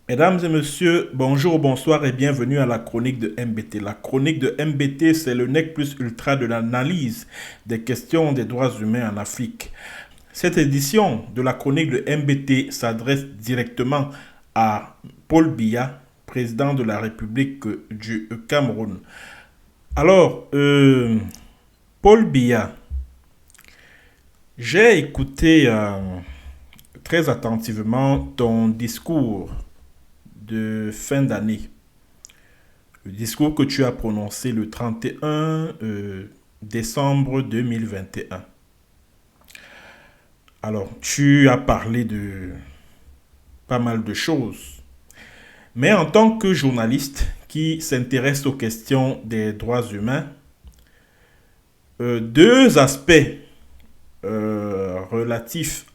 Mesdames et messieurs, bonjour, bonsoir et bienvenue à la chronique de MBT. La chronique de MBT, c'est le nec plus ultra de l'analyse des questions des droits humains en Afrique. Cette édition de la chronique de MBT s'adresse directement à Paul Biya, président de la République du Cameroun. Alors, Paul Biya, j'ai écouté très attentivement ton discours de fin d'année. Le discours que tu as prononcé le 31 décembre 2021. Alors, tu as parlé de pas mal de choses. Mais en tant que journaliste qui s'intéresse aux questions des droits humains, deux aspects relatifs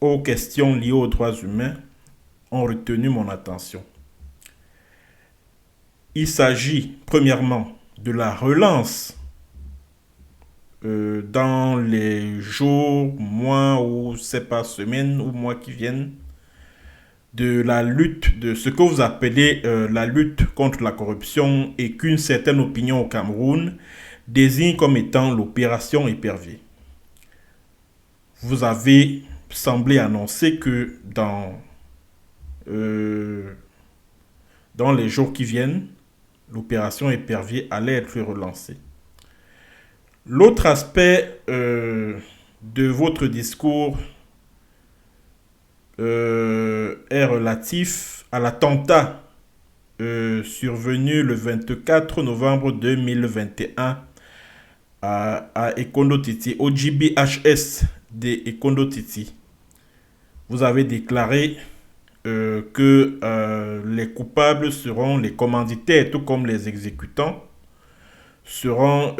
aux questions liées aux droits humains ont retenu mon attention. Il s'agit premièrement de la relance dans les jours, mois ou c'est pas semaines ou mois qui viennent de la lutte, de ce que vous appelez la lutte contre la corruption et qu'une certaine opinion au Cameroun désigne comme étant l'opération Épervier. Vous avez semblé annoncer que dans les jours qui viennent, l'opération Épervier allait être relancée. L'autre aspect de votre discours est relatif à l'attentat survenu le 24 novembre 2021 à Ekondo Titi, au GBHS de Ekondo Titi. Vous avez déclaré que les coupables seront les commanditaires, tout comme les exécutants, seront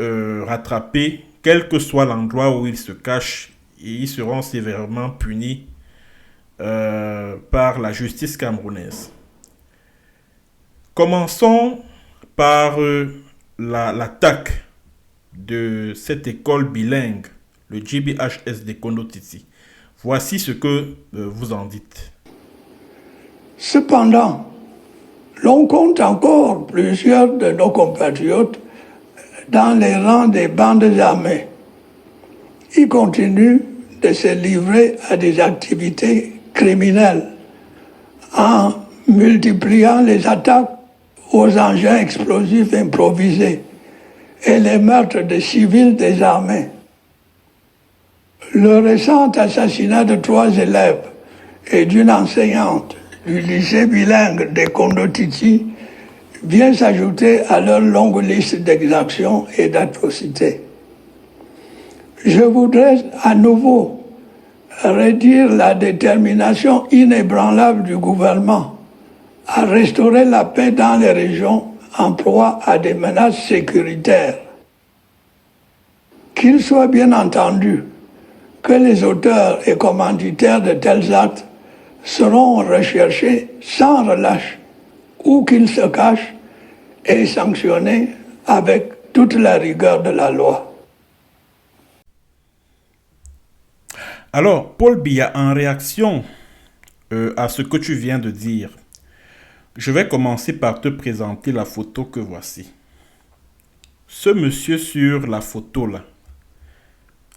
rattrapés, quel que soit l'endroit où ils se cachent, et ils seront sévèrement punis par la justice camerounaise. Commençons par l'attaque de cette école bilingue, le GBHS de Kondo Titi. Voici ce que vous en dites. Cependant, l'on compte encore plusieurs de nos compatriotes dans les rangs des bandes armées. Ils continuent de se livrer à des activités criminelles en multipliant les attaques aux engins explosifs improvisés et les meurtres de civils désarmés. Le récent assassinat de 3 élèves et d'une enseignante du lycée bilingue de Kondo Titi vient s'ajouter à leur longue liste d'exactions et d'atrocités. Je voudrais à nouveau redire la détermination inébranlable du gouvernement à restaurer la paix dans les régions en proie à des menaces sécuritaires. Qu'il soit bien entendu que les auteurs et commanditaires de tels actes seront recherchés sans relâche, où qu'ils se cachent, et sanctionnés avec toute la rigueur de la loi. Alors, Paul Biya, en réaction à ce que tu viens de dire, je vais commencer par te présenter la photo que voici. Ce monsieur sur la photo là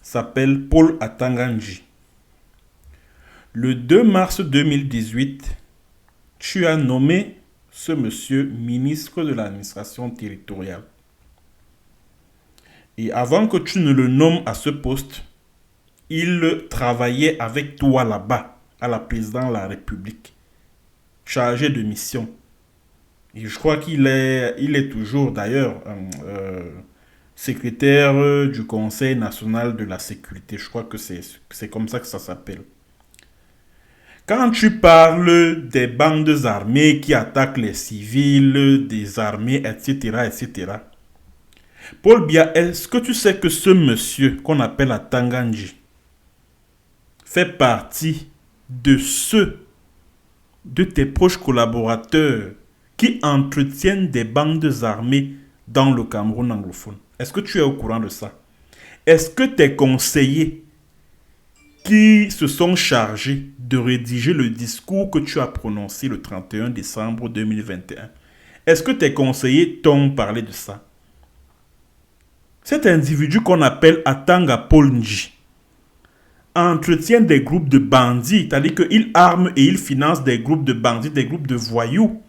s'appelle Paul Atanganji. Le 2 mars 2018, tu as nommé ce monsieur ministre de l'administration territoriale. Et avant que tu ne le nommes à ce poste, il travaillait avec toi là-bas, à la présidence de la République, chargé de mission. Et je crois qu'il est toujours d'ailleurs secrétaire du Conseil national de la sécurité. Je crois que c'est comme ça que ça s'appelle. Quand tu parles des bandes armées qui attaquent les civils, des armées, etc., etc., Paul Biya, est-ce que tu sais que ce monsieur qu'on appelle Atanganji fait partie de ceux de tes proches collaborateurs qui entretiennent des bandes armées dans le Cameroun anglophone? Est-ce que tu es au courant de ça? Est-ce que tes conseillers qui se sont chargés de rédiger le discours que tu as prononcé le 31 décembre 2021, est-ce que tes conseillers t'ont parlé de ça? Cet individu qu'on appelle Atanga Polnji entretient des groupes de bandits, c'est-à-dire qu'il arme et il finance des groupes de bandits, des groupes de voyous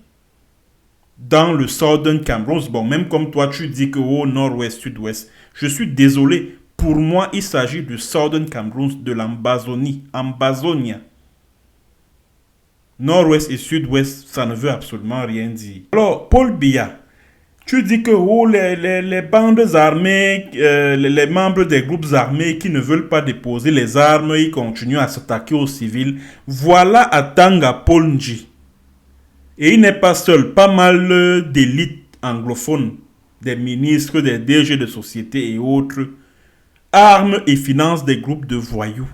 dans le Southern Cameroun. Bon, même comme toi, tu dis que au nord-ouest, sud-ouest, je suis désolé. Pour moi, il s'agit du Southern Cameroun, de l'Ambazonie, Ambazonia. Nord-ouest et sud-ouest, ça ne veut absolument rien dire. Alors, Paul Biya, tu dis que oh, les bandes armées, les membres des groupes armés qui ne veulent pas déposer les armes, ils continuent à s'attaquer aux civils. Voilà Atanga Polnji. Et il n'est pas seul, pas mal d'élites anglophones, des ministres, des DG de société et autres, arment et financent des groupes de voyous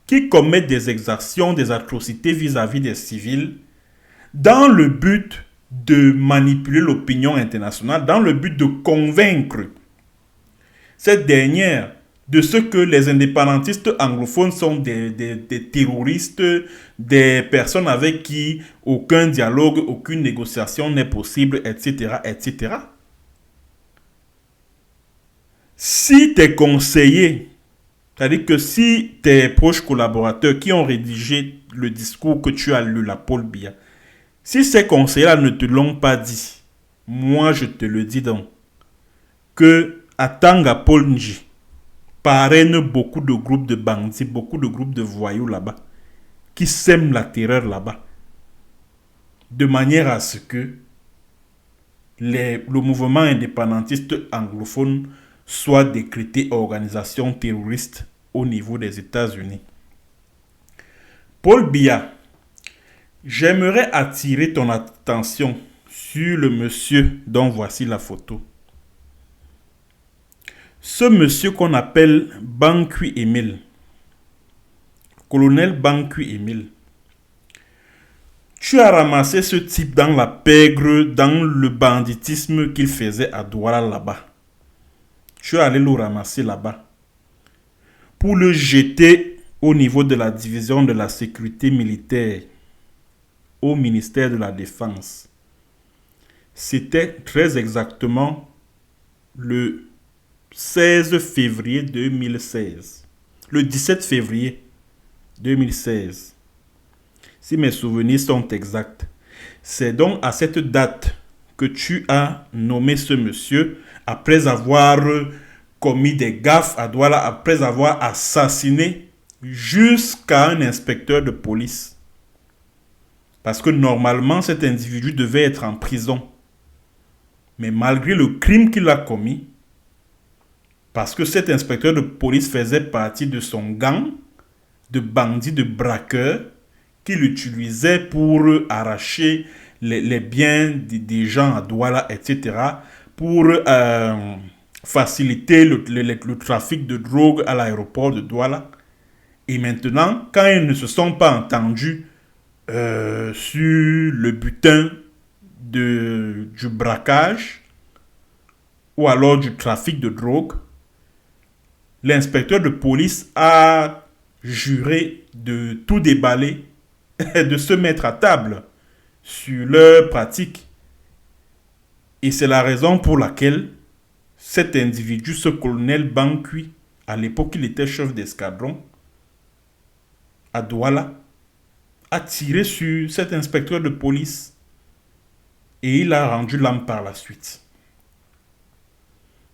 qui commettent des exactions, des atrocités vis-à-vis des civils dans le but de manipuler l'opinion internationale, dans le but de convaincre cette dernière de ce que les indépendantistes anglophones sont des terroristes, des personnes avec qui aucun dialogue, aucune négociation n'est possible, etc., etc. Si tes conseillers, c'est-à-dire que si tes proches collaborateurs qui ont rédigé le discours que tu as lu, la Paul Biya, si ces conseillers-là ne te l'ont pas dit, moi je te le dis donc, que Atanga Polnji parraine beaucoup de groupes de bandits, beaucoup de groupes de voyous là-bas, qui sèment la terreur là-bas, de manière à ce que le mouvement indépendantiste anglophone soit décrété organisation terroriste au niveau des États-Unis. Paul Biya, j'aimerais attirer ton attention sur le monsieur dont voici la photo. Ce monsieur qu'on appelle Bankui Emile, colonel Bankui Emile, tu as ramassé ce type dans la pègre, dans le banditisme qu'il faisait à Douala là-bas. Tu es allé le ramasser là-bas pour le jeter au niveau de la division de la sécurité militaire au ministère de la Défense. C'était très exactement le 16 février 2016. Le 17 février 2016. Si mes souvenirs sont exacts. C'est donc à cette date que tu as nommé ce monsieur après avoir commis des gaffes à Douala, après avoir assassiné jusqu'à un inspecteur de police. Parce que normalement, cet individu devait être en prison. Mais malgré le crime qu'il a commis, parce que cet inspecteur de police faisait partie de son gang de bandits, de braqueurs, qu'il utilisait pour arracher les biens des gens à Douala, etc., pour faciliter le trafic de drogue à l'aéroport de Douala. Et maintenant, quand ils ne se sont pas entendus sur le butin du braquage ou alors du trafic de drogue, l'inspecteur de police a juré de tout déballer, de se mettre à table sur leurs pratiques. Et c'est la raison pour laquelle cet individu, ce colonel Bankui, à l'époque il était chef d'escadron à Douala, a tiré sur cet inspecteur de police et il a rendu l'âme par la suite.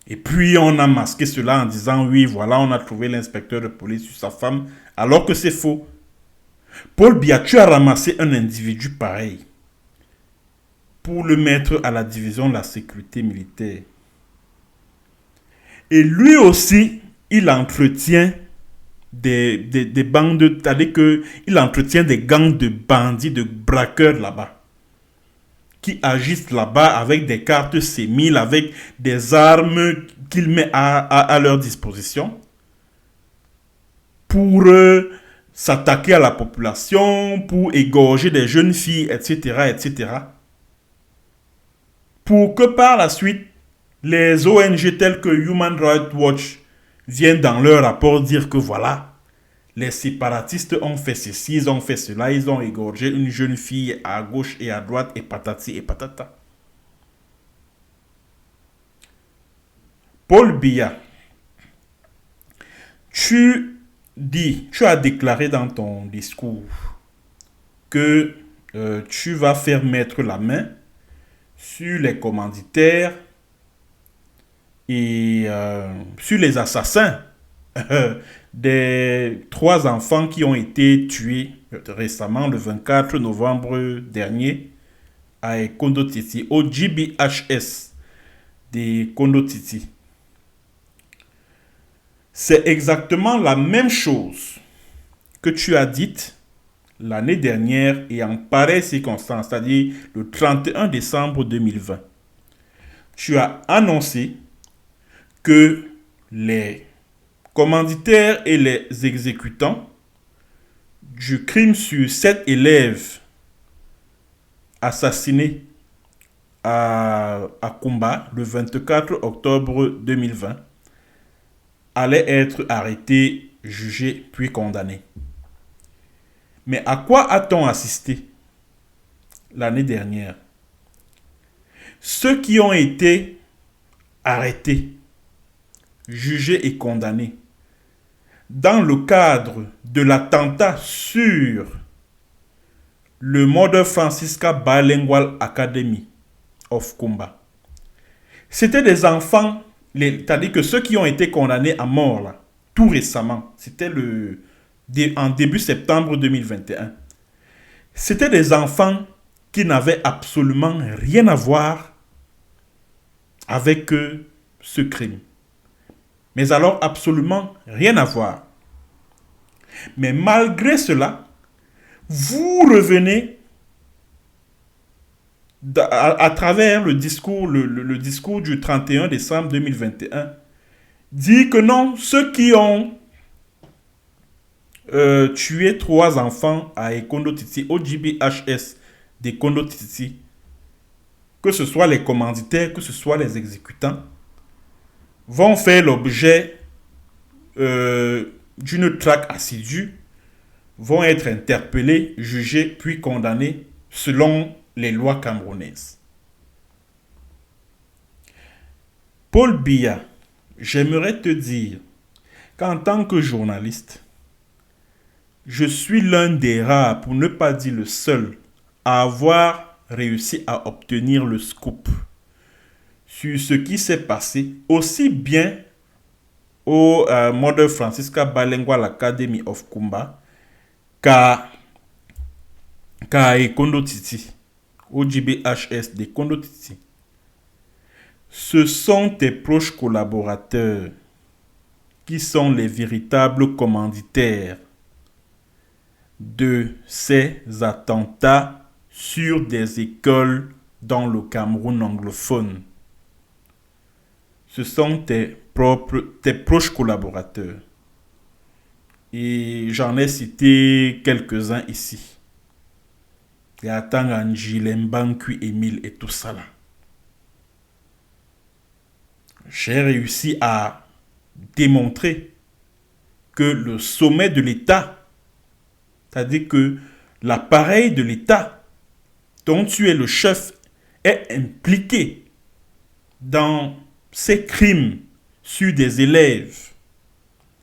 Et puis on a masqué cela en disant oui, voilà, on a trouvé l'inspecteur de police sur sa femme, alors que c'est faux. Paul Biya, tu as ramassé un individu pareil pour le mettre à la division de la sécurité militaire. Et lui aussi, il entretient des bandes, c'est-à-dire qu'il entretient des gangs de bandits, de braqueurs là-bas, qui agissent là-bas avec des cartes sémiles, avec des armes qu'il met à leur disposition pour s'attaquer à la population, pour égorger des jeunes filles, etc., etc. Pour que par la suite, les ONG telles que Human Rights Watch viennent dans leur rapport dire que voilà, les séparatistes ont fait ceci, ils ont fait cela, ils ont égorgé une jeune fille à gauche et à droite et patati et patata. Paul Biya, tu as déclaré dans ton discours que tu vas faire mettre la main sur les commanditaires et sur les assassins des 3 enfants qui ont été tués récemment, le 24 novembre dernier, à Kondo Titi, au GBHS de Kondo Titi. C'est exactement la même chose que tu as dite l'année dernière et en pareille circonstance, c'est-à-dire le 31 décembre 2020. Tu as annoncé que les commanditaires et les exécutants du crime sur 7 élèves assassinés à Kumba le 24 octobre 2020 allaient être arrêtés, jugés, puis condamnés. Mais à quoi a-t-on assisté l'année dernière? Ceux qui ont été arrêtés, jugés et condamnés dans le cadre de l'attentat sur le Mother Francisca Bilingual Academy of Kumba, c'était des enfants, c'est-à-dire que ceux qui ont été condamnés à mort là, tout récemment, c'était en début septembre 2021, c'était des enfants qui n'avaient absolument rien à voir avec ce crime. Mais alors absolument rien à voir. Mais malgré cela, vous revenez à travers le discours du 31 décembre 2021, dit que non, ceux qui ont tué 3 enfants à Kondo Titi, au GBHS de Kondo Titi, que ce soit les commanditaires, que ce soit les exécutants, vont faire l'objet d'une traque assidue, vont être interpellés, jugés, puis condamnés selon les lois camerounaises. Paul Biya, j'aimerais te dire qu'en tant que journaliste, je suis l'un des rares, pour ne pas dire le seul, à avoir réussi à obtenir le scoop sur ce qui s'est passé, aussi bien au Mother Francisca Bilingual Academy of Kumba qu'à Kondo Titi, au GBHS de Kondo Titi. Ce sont tes proches collaborateurs qui sont les véritables commanditaires de ces attentats sur des écoles dans le Cameroun anglophone. Ce sont tes proches collaborateurs. Et j'en ai cité quelques-uns ici. Yatang Anji, Lembankui, Emile et tout ça là. J'ai réussi à démontrer que le sommet de l'État, c'est-à-dire que l'appareil de l'État dont tu es le chef, est impliqué dans ces crimes sur des élèves.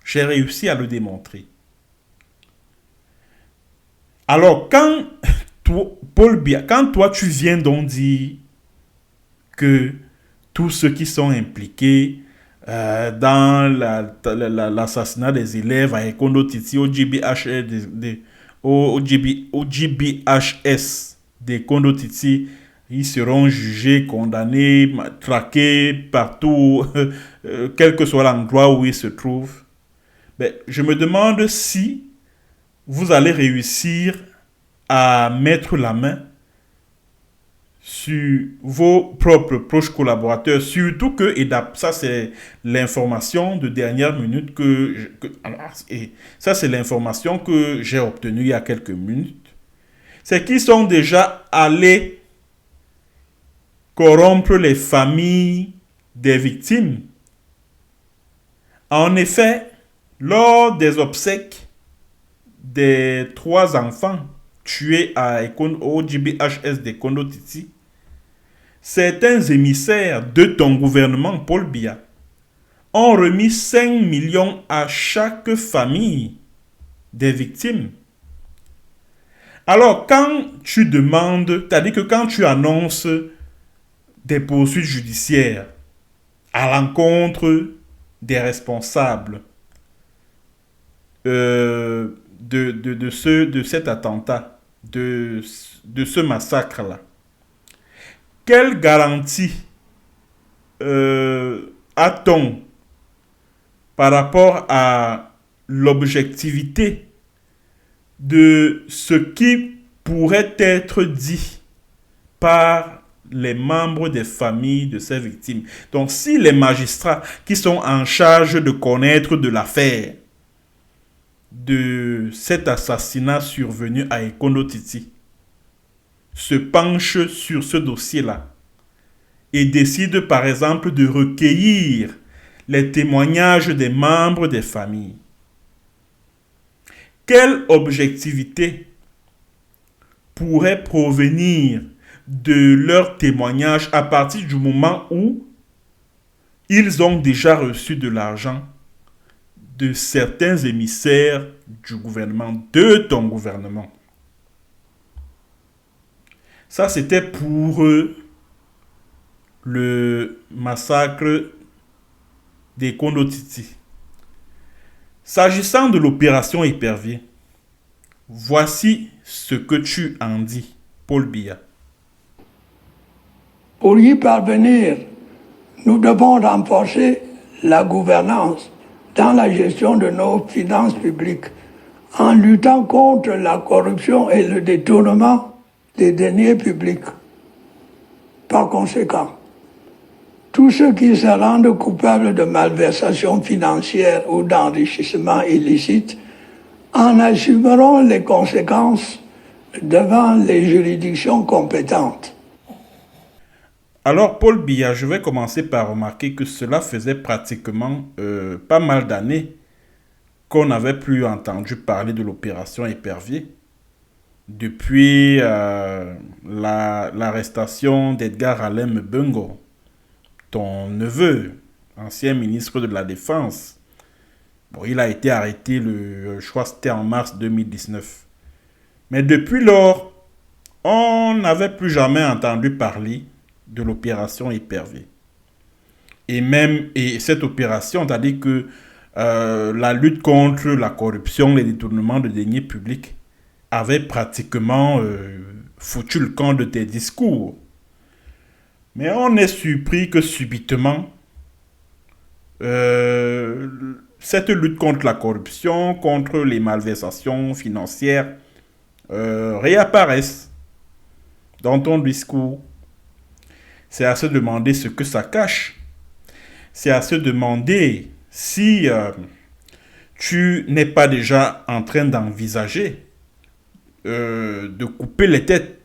J'ai réussi à le démontrer. Alors, quand Paul Biya, quand toi tu viens donc dire que tous ceux qui sont impliqués dans l'assassinat des élèves à Kondo Titi, au GBHS de Kondo Titi, ils seront jugés, condamnés, traqués partout, quel que soit l'endroit où ils se trouvent. Ben, je me demande si vous allez réussir à mettre la main sur vos propres proches collaborateurs, surtout que, et ça c'est l'information de dernière minute et ça c'est l'information que j'ai obtenue il y a quelques minutes, c'est qu'ils sont déjà allés corrompre les familles des victimes. En effet, lors des obsèques des 3 enfants tués au GBHS de Kondo Titi, certains émissaires de ton gouvernement, Paul Biya, ont remis 5 millions à chaque famille des victimes. Alors, quand tu demandes, c'est-à-dire que quand tu annonces des poursuites judiciaires à l'encontre des responsables de cet attentat, de ce massacre-là, quelle garantie a-t-on par rapport à l'objectivité de ce qui pourrait être dit par les membres des familles de ces victimes? Donc, si les magistrats qui sont en charge de connaître de l'affaire de cet assassinat survenu à Ekondo Titi se penchent sur ce dossier-là et décident par exemple de recueillir les témoignages des membres des familles, quelle objectivité pourrait provenir de leurs témoignages à partir du moment où ils ont déjà reçu de l'argent de certains émissaires du gouvernement, de ton gouvernement? Ça, c'était pour le massacre des Kondo Titi. S'agissant de l'opération Épervier, voici ce que tu en dis, Paul Biya. Pour y parvenir, nous devons renforcer la gouvernance dans la gestion de nos finances publiques en luttant contre la corruption et le détournement des deniers publics. Par conséquent, tous ceux qui se rendent coupables de malversation financière ou d'enrichissement illicite en assumeront les conséquences devant les juridictions compétentes. Alors, Paul Biya, je vais commencer par remarquer que cela faisait pratiquement pas mal d'années qu'on n'avait plus entendu parler de l'opération Épervier. Depuis l'arrestation d'Edgar Alain Mbengo, ton neveu, ancien ministre de la Défense. Bon, il a été arrêté, je crois que c'était en mars 2019. Mais depuis lors, on n'avait plus jamais entendu parler de l'opération Épervier. Et cette opération, c'est-à-dire que la lutte contre la corruption, les détournements de deniers publics, avait pratiquement foutu le camp de tes discours. Mais on est surpris que subitement, cette lutte contre la corruption, contre les malversations financières, réapparaisse dans ton discours. C'est à se demander ce que ça cache. C'est à se demander si tu n'es pas déjà en train d'envisager de couper les têtes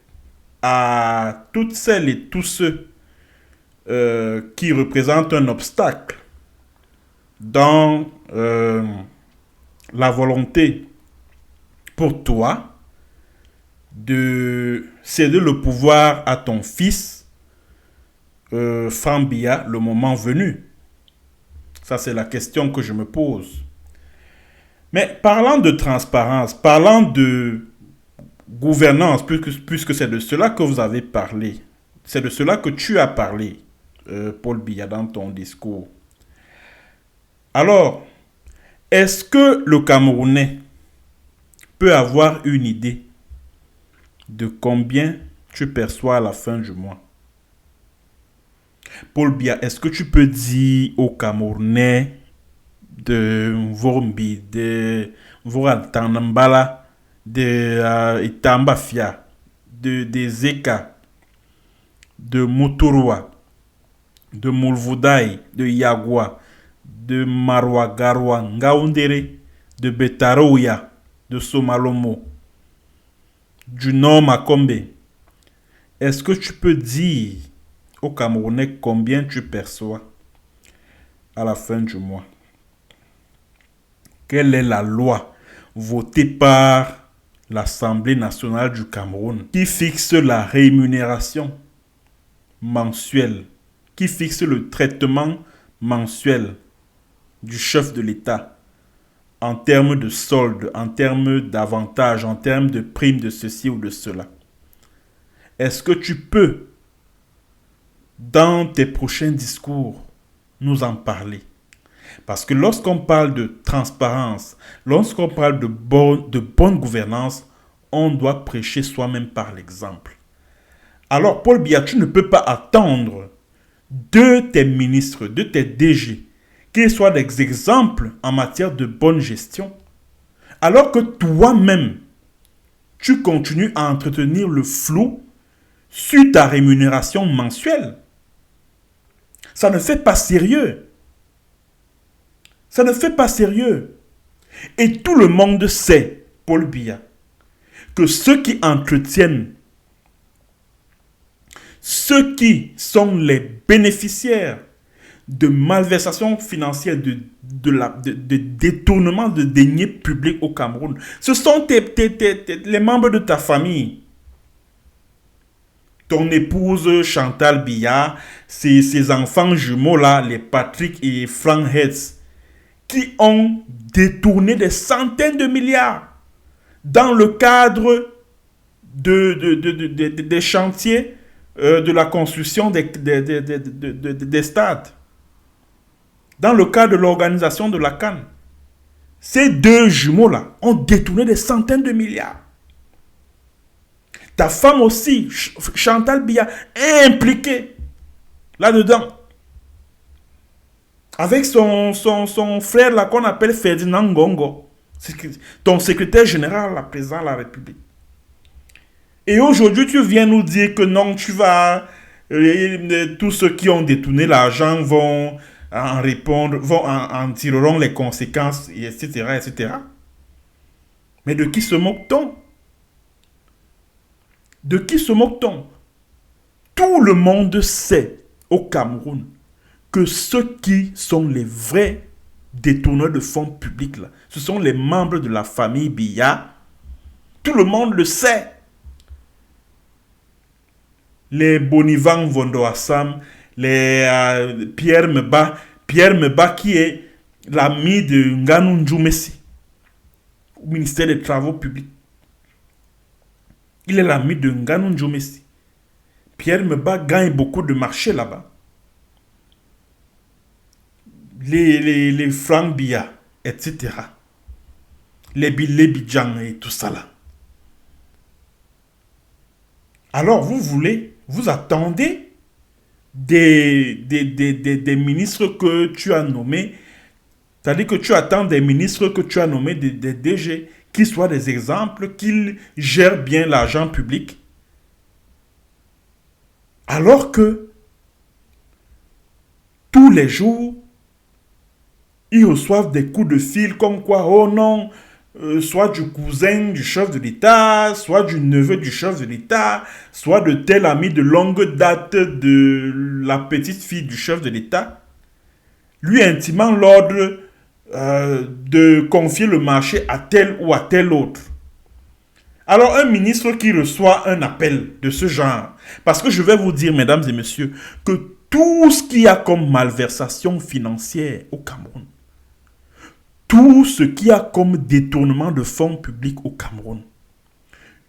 à toutes celles et tous ceux qui représentent un obstacle dans la volonté pour toi de céder le pouvoir à ton fils Franck Biya le moment venu. Ça, c'est la question que je me pose. Mais parlant de transparence, parlant de gouvernance, puisque c'est de cela que vous avez parlé, c'est de cela que tu as parlé, Paul Biya, dans ton discours. Alors, est-ce que le Camerounais peut avoir une idée de combien tu perçois à la fin du mois? Paul Biya, est-ce que tu peux dire aux Camerounais de Vorumbi, de Voratanambala, de Itambafia, de Zeka, de Muturwa, de Mulvudai, de Yagua, de Marwagarwa, Ngaoundere, de Betarouya, de Somalomo, du Nord Makombe. Est-ce que tu peux dire aux Camerounais combien tu perçois à la fin du mois? Quelle est la loi votée par l'Assemblée nationale du Cameroun qui fixe la rémunération mensuelle, qui fixe le traitement mensuel du chef de l'État en termes de solde, en termes d'avantages, en termes de primes de ceci ou de cela? Est-ce que tu peux, dans tes prochains discours, nous en parler? Parce que lorsqu'on parle de transparence, lorsqu'on parle de bonne gouvernance, on doit prêcher soi-même par l'exemple. Alors, Paul Biya, tu ne peux pas attendre de tes ministres, de tes DG, qu'ils soient des exemples en matière de bonne gestion, alors que toi-même, tu continues à entretenir le flou sur ta rémunération mensuelle. Ça ne fait pas sérieux. Ça ne fait pas sérieux. Et tout le monde sait, Paul Biya, que ceux qui entretiennent, ceux qui sont les bénéficiaires de malversations financières, de détournement de deniers publics au Cameroun, ce sont les membres de ta famille. Ton épouse Chantal Biya, ses enfants jumeaux là, les Patrick et Frank Hetz, qui ont détourné des centaines de milliards dans le cadre des chantiers de la construction des stades, dans le cadre de l'organisation de la CAN. Ces deux jumeaux-là ont détourné des centaines de milliards. Ta femme aussi, Chantal Biya, est impliquée là-dedans. Avec son frère là qu'on appelle Ferdinand Ngongo, ton secrétaire général, la président de la République. Et aujourd'hui, tu viens nous dire que non, tu vas... tous ceux qui ont détourné l'argent vont en répondre, en tireront les conséquences, etc., etc. Mais de qui se moque-t-on? De qui se moque-t-on? Tout le monde sait au Cameroun que ceux qui sont les vrais détourneurs de fonds publics, là, ce sont les membres de la famille Biya. Tout le monde le sait. Les Bonivan Vondoassam, les Pierre Meba qui est l'ami de Nganou Ndjoumessi au ministère des Travaux publics. Il est l'ami de Nganou Ndjoumessi. Pierre Meba gagne beaucoup de marchés là-bas. Les Frank Biya, etc. Les Bidjan et tout ça là. Alors vous attendez des ministres que tu as nommés, c'est-à-dire que tu attends des ministres que tu as nommés, des DG, qui soient des exemples, qu'ils gèrent bien l'argent public, alors que tous les jours, ils reçoivent des coups de fil comme quoi, oh non, soit du cousin du chef de l'État, soit du neveu du chef de l'État, soit de tel ami de longue date de la petite fille du chef de l'État, lui intimant l'ordre de confier le marché à tel ou à tel autre. Alors un ministre qui reçoit un appel de ce genre, parce que je vais vous dire, mesdames et messieurs, que tout ce qu'il y a comme malversation financière au Cameroun, tout ce qu'il y a comme détournement de fonds publics au Cameroun,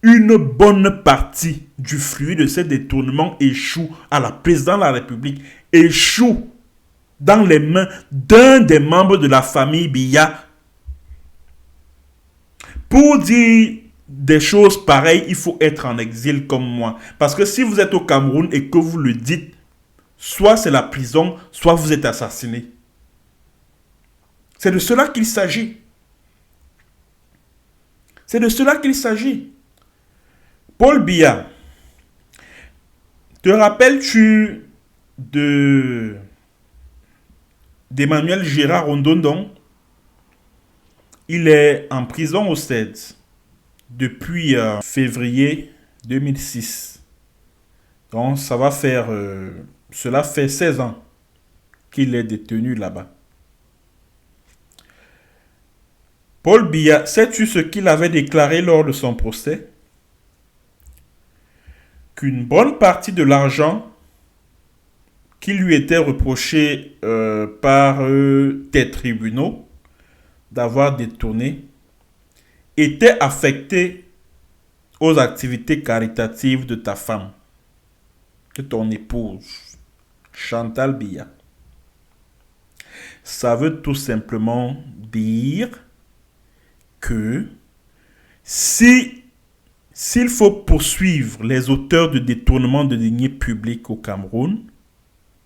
une bonne partie du fruit de ces détournements échoue à la présidente de la République, échoue dans les mains d'un des membres de la famille Biya. Pour dire des choses pareilles, il faut être en exil comme moi. Parce que si vous êtes au Cameroun et que vous le dites, soit c'est la prison, soit vous êtes assassiné. C'est de cela qu'il s'agit. C'est de cela qu'il s'agit. Paul Biya, te rappelles-tu d'Emmanuel Gérard Rondondon? Il est en prison au CED depuis février 2006. Donc cela fait 16 ans qu'il est détenu là-bas. Paul Biya, sais-tu ce qu'il avait déclaré lors de son procès? Qu'une bonne partie de l'argent qui lui était reproché par tes tribunaux d'avoir détourné était affecté aux activités caritatives de ta femme, de ton épouse, Chantal Biya. Ça veut tout simplement dire que s'il faut poursuivre les auteurs de détournement de deniers publics au Cameroun,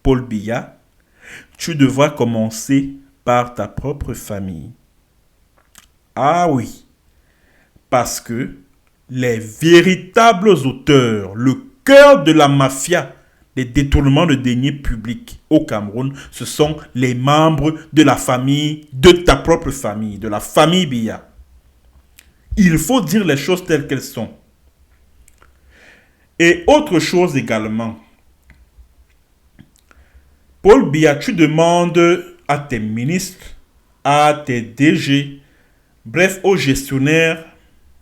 Paul Biya, tu devras commencer par ta propre famille. Ah oui, parce que les véritables auteurs, le cœur de la mafia des détournements de deniers publics au Cameroun, ce sont les membres de la famille, de ta propre famille, de la famille Biya. Il faut dire les choses telles qu'elles sont. Et autre chose également, Paul Biya, tu demandes à tes ministres, à tes DG, bref, aux gestionnaires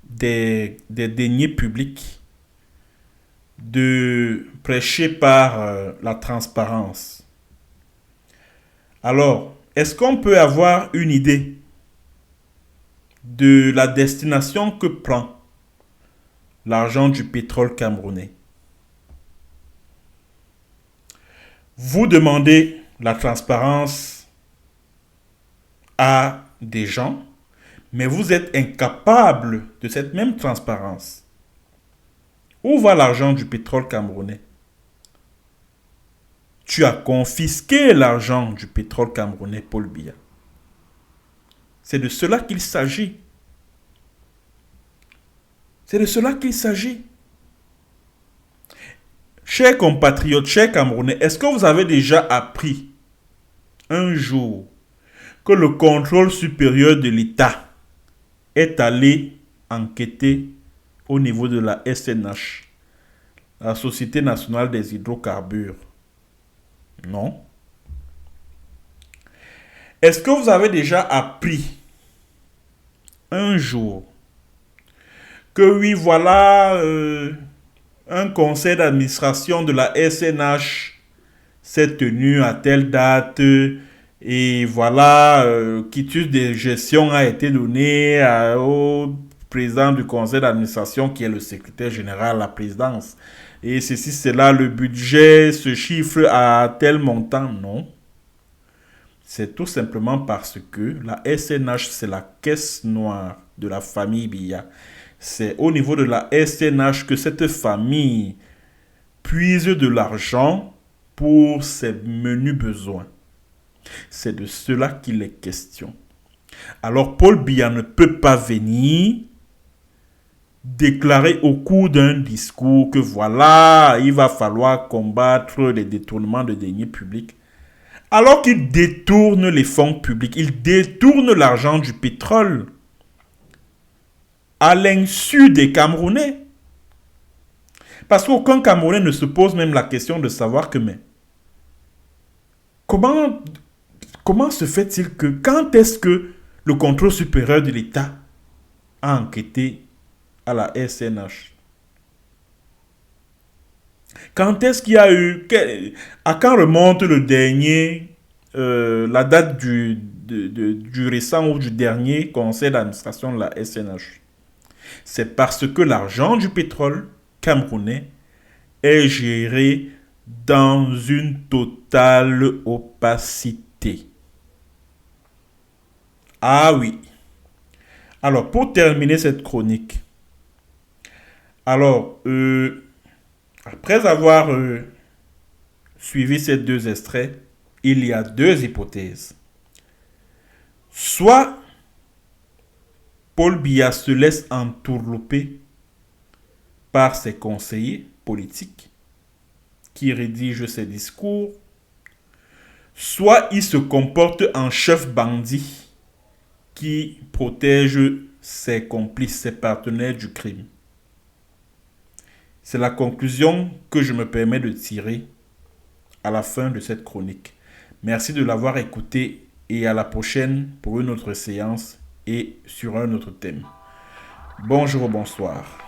des deniers publics de prêcher par la transparence. Alors, est-ce qu'on peut avoir une idée de la destination que prend l'argent du pétrole camerounais? Vous demandez la transparence à des gens, mais vous êtes incapable de cette même transparence. Où va l'argent du pétrole camerounais? Tu as confisqué l'argent du pétrole camerounais, Paul Biya. C'est de cela qu'il s'agit. C'est de cela qu'il s'agit. Chers compatriotes, chers Camerounais, est-ce que vous avez déjà appris un jour que le contrôle supérieur de l'État est allé enquêter au niveau de la SNH, la Société nationale des hydrocarbures? Non. Est-ce que vous avez déjà appris un jour que oui, voilà, un conseil d'administration de la SNH s'est tenu à telle date et voilà, quitus de gestion a été donné au président du conseil d'administration qui est le secrétaire général à la présidence. Et ceci, cela, le budget se chiffre à tel montant. Non. C'est tout simplement parce que la SNH, c'est la caisse noire de la famille Biya. C'est au niveau de la SNH que cette famille puise de l'argent pour ses menus besoins. C'est de cela qu'il est question. Alors Paul Biya ne peut pas venir déclarer au cours d'un discours que voilà, il va falloir combattre les détournements de deniers publics. Alors qu'il détourne les fonds publics, il détourne l'argent du pétrole à l'insu des Camerounais. Parce qu'aucun Camerounais ne se pose même la question de savoir que mais comment se fait-il que quand est-ce que le contrôle supérieur de l'État a enquêté à la SNH? Quand est-ce qu'il y a eu... À quand remonte le dernier... la date du récent ou du dernier conseil d'administration de la SNH? C'est parce que l'argent du pétrole camerounais est géré dans une totale opacité. Ah oui. Alors, pour terminer cette chronique, alors, après avoir suivi ces deux extraits, il y a deux hypothèses. Soit Paul Biya se laisse entourlouper par ses conseillers politiques qui rédigent ses discours, soit il se comporte en chef bandit qui protège ses complices, ses partenaires du crime. C'est la conclusion que je me permets de tirer à la fin de cette chronique. Merci de l'avoir écouté et à la prochaine pour une autre séance et sur un autre thème. Bonjour, bonsoir.